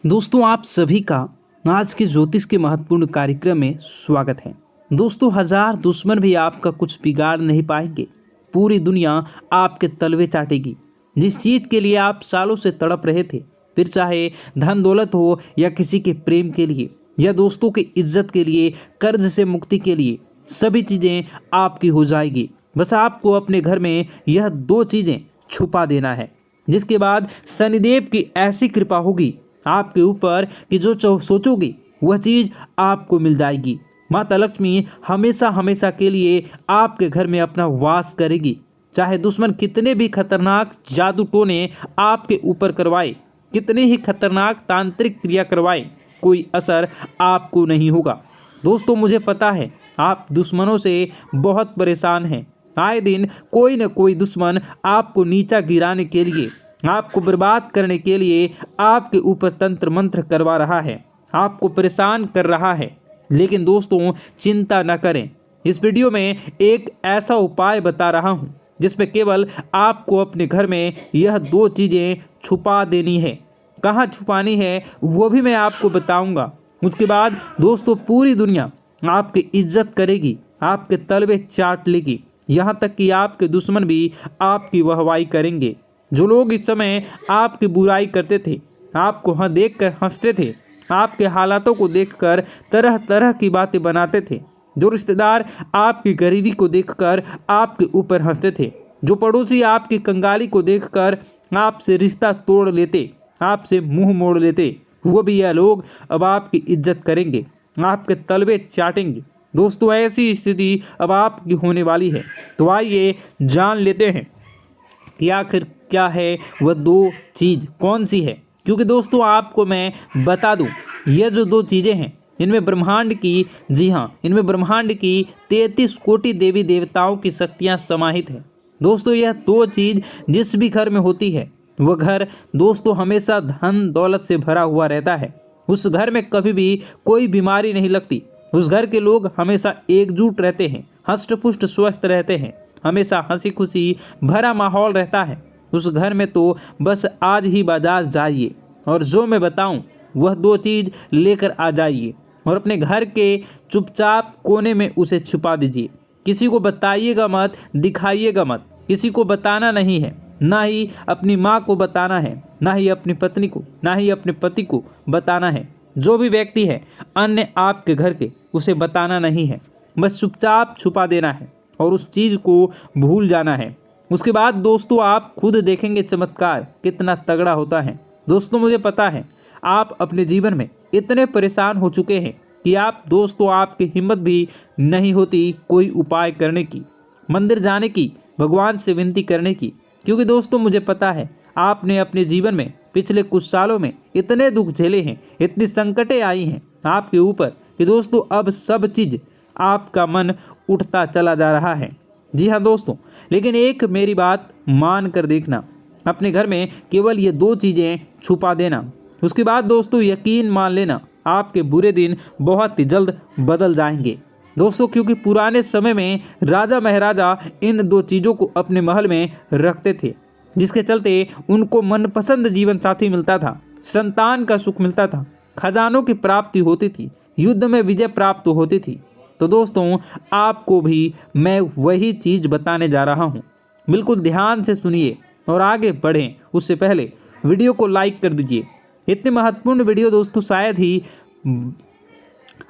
दोस्तों आप सभी का आज के ज्योतिष के महत्वपूर्ण कार्यक्रम में स्वागत है। दोस्तों हजार दुश्मन भी आपका कुछ बिगाड़ नहीं पाएंगे। पूरी दुनिया आपके तलवे चाटेगी। जिस चीज के लिए आप सालों से तड़प रहे थे, फिर चाहे धन दौलत हो या किसी के प्रेम के लिए या दोस्तों की इज्जत के लिए, कर्ज से मुक्ति के लिए, सभी चीजें आपकी हो जाएगी। बस आपको अपने घर में यह दो चीजें छुपा देना है, जिसके बाद शनिदेव की ऐसी कृपा होगी आपके ऊपर कि जो सोचोगे वह चीज आपको मिल जाएगी। माता लक्ष्मी हमेशा हमेशा के लिए आपके घर में अपना वास करेगी। चाहे दुश्मन कितने भी खतरनाक जादू टोने आपके ऊपर करवाए, कितने ही खतरनाक तांत्रिक क्रिया करवाए, कोई असर आपको नहीं होगा। दोस्तों मुझे पता है आप दुश्मनों से बहुत परेशान हैं। आए दिन कोई न कोई दुश्मन आपको नीचा गिराने के लिए, आपको बर्बाद करने के लिए आपके ऊपर तंत्र मंत्र करवा रहा है, आपको परेशान कर रहा है। लेकिन दोस्तों चिंता न करें, इस वीडियो में एक ऐसा उपाय बता रहा हूं जिसमें केवल आपको अपने घर में यह दो चीज़ें छुपा देनी है। कहाँ छुपानी है वो भी मैं आपको बताऊंगा। उसके बाद दोस्तों पूरी दुनिया आपकी इज्जत करेगी, आपके तलवे चाट लेगी, यहाँ तक कि आपके दुश्मन भी आपकी वाहवाही करेंगे। जो लोग इस समय आपकी बुराई करते थे, आपको देखकर हंसते थे, आपके हालातों को देखकर तरह तरह की बातें बनाते थे, जो रिश्तेदार आपकी गरीबी को देखकर आपके ऊपर हंसते थे, जो पड़ोसी आपकी कंगाली को देखकर आपसे रिश्ता तोड़ लेते, आपसे मुंह मोड़ लेते, वो भी यह लोग अब आपकी इज्जत करेंगे, आपके तलवे चाटेंगे। दोस्तों ऐसी स्थिति अब आपकी होने वाली है। तो आइए जान लेते हैं कि आखिर क्या है वह दो चीज़, कौन सी है। क्योंकि दोस्तों आपको मैं बता दूं, यह जो दो चीज़ें हैं इनमें ब्रह्मांड की, जी हाँ, इनमें ब्रह्मांड की 33 कोटि देवी देवताओं की शक्तियाँ समाहित हैं। दोस्तों यह दो चीज़ जिस भी घर में होती है वह घर दोस्तों हमेशा धन दौलत से भरा हुआ रहता है। उस घर में कभी भी कोई बीमारी नहीं लगती। उस घर के लोग हमेशा एकजुट रहते हैं, हष्ट पुष्ट स्वस्थ रहते हैं, हमेशा हंसी खुशी भरा माहौल रहता है। उस घर में तो बस आज ही बाजार जाइए और जो मैं बताऊं वह दो चीज़ लेकर आ जाइए और अपने घर के चुपचाप कोने में उसे छुपा दीजिए। किसी को बताइएगा मत, दिखाइएगा मत। किसी को बताना नहीं है, ना ही अपनी माँ को बताना है, ना ही अपनी पत्नी को, ना ही अपने पति को बताना है। जो भी व्यक्ति है अन्य आपके घर के, उसे बताना नहीं है, बस चुपचाप छुपा देना है और उस चीज़ को भूल जाना है। उसके बाद दोस्तों आप खुद देखेंगे चमत्कार कितना तगड़ा होता है। दोस्तों मुझे पता है आप अपने जीवन में इतने परेशान हो चुके हैं कि आप दोस्तों आपकी हिम्मत भी नहीं होती कोई उपाय करने की, मंदिर जाने की, भगवान से विनती करने की। क्योंकि दोस्तों मुझे पता है आपने अपने जीवन में पिछले कुछ सालों में इतने दुख झेले हैं, इतनी संकटें आई हैं आपके ऊपर कि दोस्तों अब सब चीज़ आपका मन उठता चला जा रहा है। जी हाँ दोस्तों, लेकिन एक मेरी बात मान कर देखना, अपने घर में केवल ये दो चीज़ें छुपा देना। उसके बाद दोस्तों यकीन मान लेना आपके बुरे दिन बहुत ही जल्द बदल जाएंगे। दोस्तों क्योंकि पुराने समय में राजा महाराजा इन दो चीज़ों को अपने महल में रखते थे, जिसके चलते उनको मनपसंद जीवन साथी मिलता था, संतान का सुख मिलता था, खजानों की प्राप्ति होती थी, युद्ध में विजय प्राप्त होती थी। तो दोस्तों आपको भी मैं वही चीज़ बताने जा रहा हूँ। बिल्कुल ध्यान से सुनिए और आगे बढ़ें उससे पहले वीडियो को लाइक कर दीजिए। इतने महत्वपूर्ण वीडियो दोस्तों शायद ही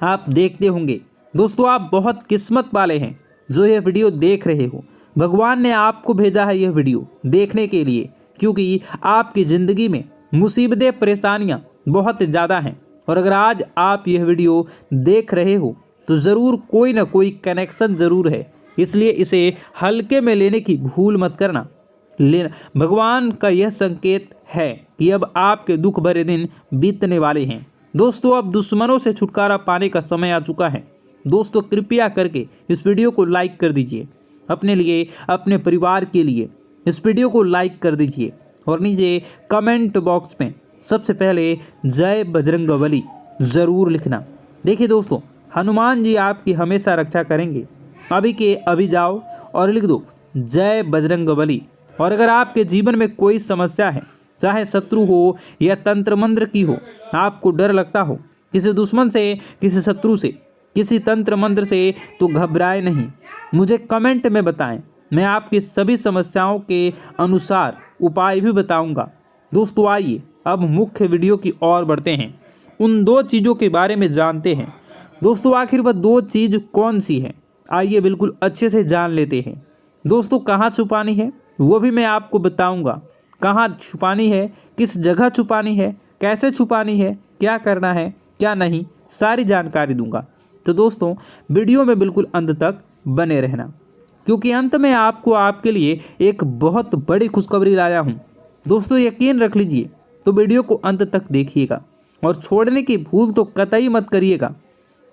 आप देखते होंगे। दोस्तों आप बहुत किस्मत वाले हैं जो यह वीडियो देख रहे हो। भगवान ने आपको भेजा है यह वीडियो देखने के लिए, क्योंकि आपकी ज़िंदगी में मुसीबतें परेशानियाँ बहुत ज़्यादा हैं। और अगर आज आप यह वीडियो देख रहे हो तो ज़रूर कोई ना कोई कनेक्शन ज़रूर है, इसलिए इसे हल्के में लेने की भूल मत करना। लेना भगवान का यह संकेत है कि अब आपके दुख भरे दिन बीतने वाले हैं। दोस्तों अब दुश्मनों से छुटकारा पाने का समय आ चुका है। दोस्तों कृपया करके इस वीडियो को लाइक कर दीजिए, अपने लिए, अपने परिवार के लिए इस वीडियो को लाइक कर दीजिए और नीचे कमेंट बॉक्स में सबसे पहले जय बजरंगबली ज़रूर लिखना। देखिए दोस्तों हनुमान जी आपकी हमेशा रक्षा करेंगे। अभी के अभी जाओ और लिख दो जय बजरंगबली। और अगर आपके जीवन में कोई समस्या है, चाहे शत्रु हो या तंत्र मंत्र की हो, आपको डर लगता हो किसी दुश्मन से, किसी शत्रु से, किसी तंत्र मंत्र से, तो घबराए नहीं, मुझे कमेंट में बताएं। मैं आपकी सभी समस्याओं के अनुसार उपाय भी बताऊंगा। दोस्तों आइए अब मुख्य वीडियो की ओर बढ़ते हैं, उन 2 चीज़ों के बारे में जानते हैं। दोस्तों आखिर वह 2 चीज़ कौन सी है, आइए बिल्कुल अच्छे से जान लेते हैं। दोस्तों कहाँ छुपानी है वो भी मैं आपको बताऊंगा, कहाँ छुपानी है, किस जगह छुपानी है, कैसे छुपानी है, क्या करना है क्या नहीं, सारी जानकारी दूंगा। तो दोस्तों वीडियो में बिल्कुल अंत तक बने रहना, क्योंकि अंत में आपको आपके लिए एक बहुत बड़ी खुशखबरी लाया हूँ। दोस्तों यकीन रख लीजिए, तो वीडियो को अंत तक देखिएगा और छोड़ने की भूल तो कतई मत करिएगा।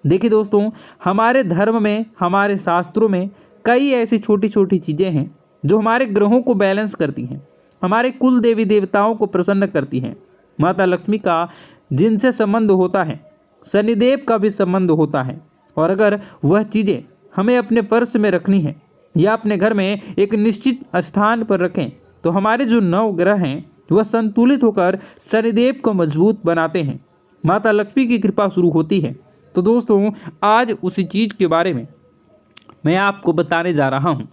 देखिए दोस्तों, हमारे धर्म में, हमारे शास्त्रों में कई ऐसी छोटी छोटी चीज़ें हैं जो हमारे ग्रहों को बैलेंस करती हैं, हमारे कुल देवी देवताओं को प्रसन्न करती हैं। माता लक्ष्मी का जिनसे संबंध होता है, शनिदेव का भी संबंध होता है, और अगर वह चीज़ें हमें अपने पर्स में रखनी है या अपने घर में एक निश्चित स्थान पर रखें, तो हमारे जो 9 ग्रह हैं वह संतुलित होकर शनिदेव को मजबूत बनाते हैं, माता लक्ष्मी की कृपा शुरू होती है। तो दोस्तों आज उसी चीज़ के बारे में मैं आपको बताने जा रहा हूँ।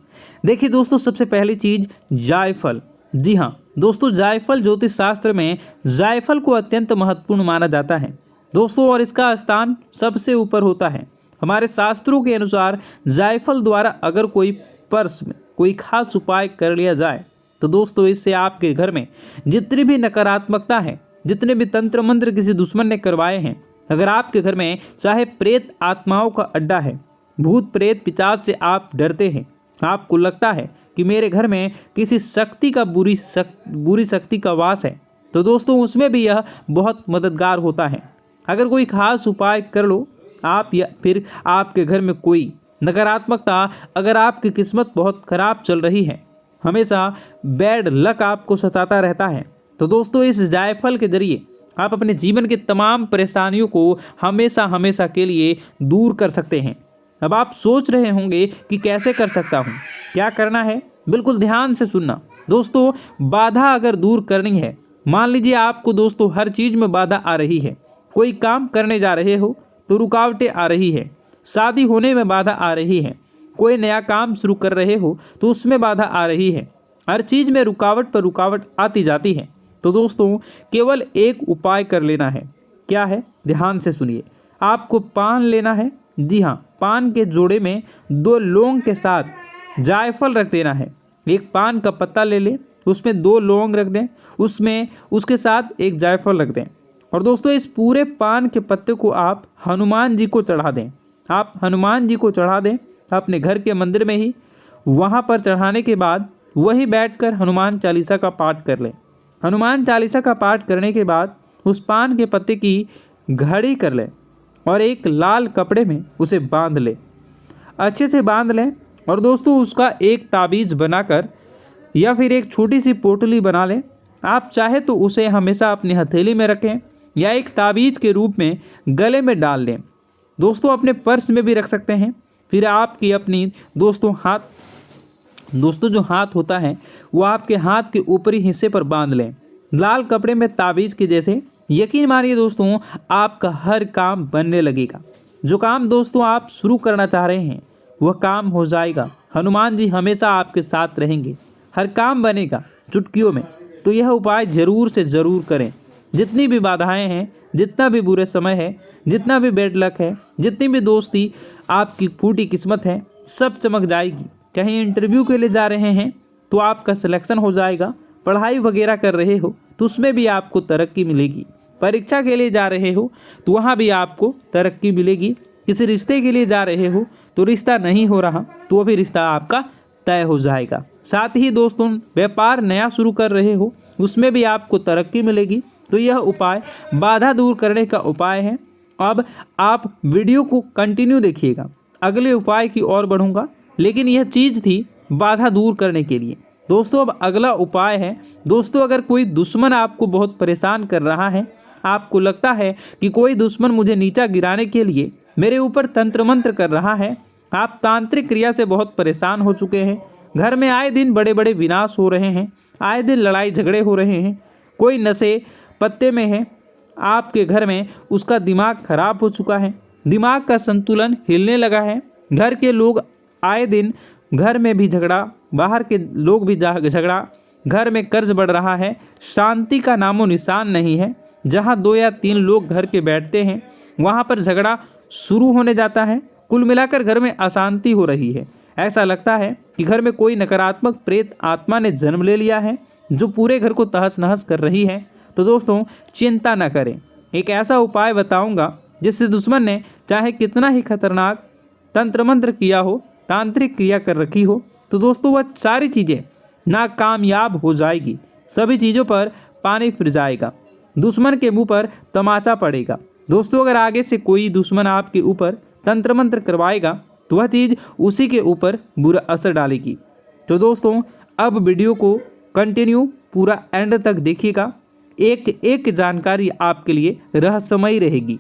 देखिए दोस्तों, सबसे पहली चीज़ जायफल। जी हाँ दोस्तों, जायफल ज्योतिष शास्त्र में जायफल को अत्यंत महत्वपूर्ण माना जाता है दोस्तों, और इसका स्थान सबसे ऊपर होता है। हमारे शास्त्रों के अनुसार जायफल द्वारा अगर कोई पर्स में कोई खास उपाय कर लिया जाए, तो दोस्तों इससे आपके घर में जितनी भी नकारात्मकता है, जितने भी तंत्र मंत्र किसी दुश्मन ने करवाए हैं, अगर आपके घर में चाहे प्रेत आत्माओं का अड्डा है, भूत प्रेत पिशाच से आप डरते हैं, आपको लगता है कि मेरे घर में किसी शक्ति का बुरी शक्ति का वास है, तो दोस्तों उसमें भी यह बहुत मददगार होता है। अगर कोई खास उपाय कर लो आप, या फिर आपके घर में कोई नकारात्मकता, अगर आपकी किस्मत बहुत खराब चल रही है, हमेशा बैड लक आपको सताता रहता है, तो दोस्तों इस जायफल के जरिए आप अपने जीवन के तमाम परेशानियों को हमेशा हमेशा के लिए दूर कर सकते हैं। अब आप सोच रहे होंगे कि कैसे कर सकता हूँ, क्या करना है, बिल्कुल ध्यान से सुनना। दोस्तों बाधा अगर दूर करनी है, मान लीजिए आपको दोस्तों हर चीज़ में बाधा आ रही है, कोई काम करने जा रहे हो तो रुकावटें आ रही है, शादी होने में बाधा आ रही है, कोई नया काम शुरू कर रहे हो तो उसमें बाधा आ रही है, हर चीज़ में रुकावट पर रुकावट आती जाती है, तो दोस्तों केवल एक उपाय कर लेना है। क्या है, ध्यान से सुनिए। आपको पान लेना है, जी हाँ, पान के जोड़े में 2 लौंग के साथ जायफल रख देना है। एक पान का पत्ता ले लें, उसमें 2 लौंग रख दें, उसमें उसके साथ एक जायफल रख दें, और दोस्तों इस पूरे पान के पत्ते को आप हनुमान जी को चढ़ा दें। आप हनुमान जी को चढ़ा दें अपने घर के मंदिर में ही, वहाँ पर चढ़ाने के बाद वहीं बैठकर हनुमान चालीसा का पाठ कर लें। हनुमान चालीसा का पाठ करने के बाद उस पान के पत्ते की घड़ी कर लें और एक लाल कपड़े में उसे बांध लें, अच्छे से बांध लें, और दोस्तों उसका एक ताबीज़ बनाकर या फिर एक छोटी सी पोटली बना लें। आप चाहे तो उसे हमेशा अपनी हथेली में रखें या एक ताबीज़ के रूप में गले में डाल लें। दोस्तों अपने पर्स में भी रख सकते हैं। फिर आपकी अपनी दोस्तों जो हाथ होता है वो आपके हाथ के ऊपरी हिस्से पर बांध लें, लाल कपड़े में ताबीज़ के जैसे। यकीन मानिए दोस्तों आपका हर काम बनने लगेगा। जो काम दोस्तों आप शुरू करना चाह रहे हैं वह काम हो जाएगा। हनुमान जी हमेशा आपके साथ रहेंगे, हर काम बनेगा चुटकियों में। तो यह उपाय ज़रूर से ज़रूर करें। जितनी भी बाधाएं हैं, जितना भी बुरे समय है, जितना भी बैड लक है, जितनी भी दोस्ती आपकी फूटी किस्मत है, सब चमक जाएगी। कहीं इंटरव्यू के लिए जा रहे हैं तो आपका सिलेक्शन हो जाएगा। पढ़ाई वगैरह कर रहे हो तो उसमें भी आपको तरक्की मिलेगी। परीक्षा के लिए जा रहे हो तो वहाँ भी आपको तरक्की मिलेगी। किसी रिश्ते के लिए जा रहे हो तो रिश्ता नहीं हो रहा तो वो भी रिश्ता आपका तय हो जाएगा। साथ ही दोस्तों व्यापार नया शुरू कर रहे हो उसमें भी आपको तरक्की मिलेगी। तो यह उपाय बाधा दूर करने का उपाय है। अब आप वीडियो को कंटिन्यू देखिएगा, अगले उपाय की ओर बढ़ूंगा, लेकिन यह चीज़ थी बाधा दूर करने के लिए। दोस्तों अब अगला उपाय है। दोस्तों अगर कोई दुश्मन आपको बहुत परेशान कर रहा है, आपको लगता है कि कोई दुश्मन मुझे नीचा गिराने के लिए मेरे ऊपर तंत्र मंत्र कर रहा है, आप तांत्रिक क्रिया से बहुत परेशान हो चुके हैं, घर में आए दिन बड़े बड़े विनाश हो रहे हैं, आए दिन लड़ाई झगड़े हो रहे हैं, कोई नशे पत्ते में है, आपके घर में उसका दिमाग खराब हो चुका है, दिमाग का संतुलन हिलने लगा है, घर के लोग आए दिन घर में भी झगड़ा, बाहर के लोग भी झगड़ा, घर में कर्ज बढ़ रहा है, शांति का नामो निशान नहीं है। जहाँ 2 या 3 लोग घर के बैठते हैं वहाँ पर झगड़ा शुरू होने जाता है। कुल मिलाकर घर में अशांति हो रही है। ऐसा लगता है कि घर में कोई नकारात्मक प्रेत आत्मा ने जन्म ले लिया है जो पूरे घर को तहस नहस कर रही है। तो दोस्तों चिंता न करें, एक ऐसा उपाय बताऊंगा जिससे दुश्मन ने चाहे कितना ही खतरनाक तंत्र मंत्र किया हो, तांत्रिक क्रिया कर रखी हो, तो दोस्तों वह सारी चीज़ें नाकामयाब हो जाएगी। सभी चीज़ों पर पानी फिर जाएगा, दुश्मन के मुंह पर तमाचा पड़ेगा। दोस्तों अगर आगे से कोई दुश्मन आपके ऊपर तंत्र मंत्र करवाएगा तो वह चीज़ उसी के ऊपर बुरा असर डालेगी। तो दोस्तों अब वीडियो को कंटिन्यू पूरा एंड तक देखिएगा, एक एक जानकारी आपके लिए रहस्यमयी रहेगी।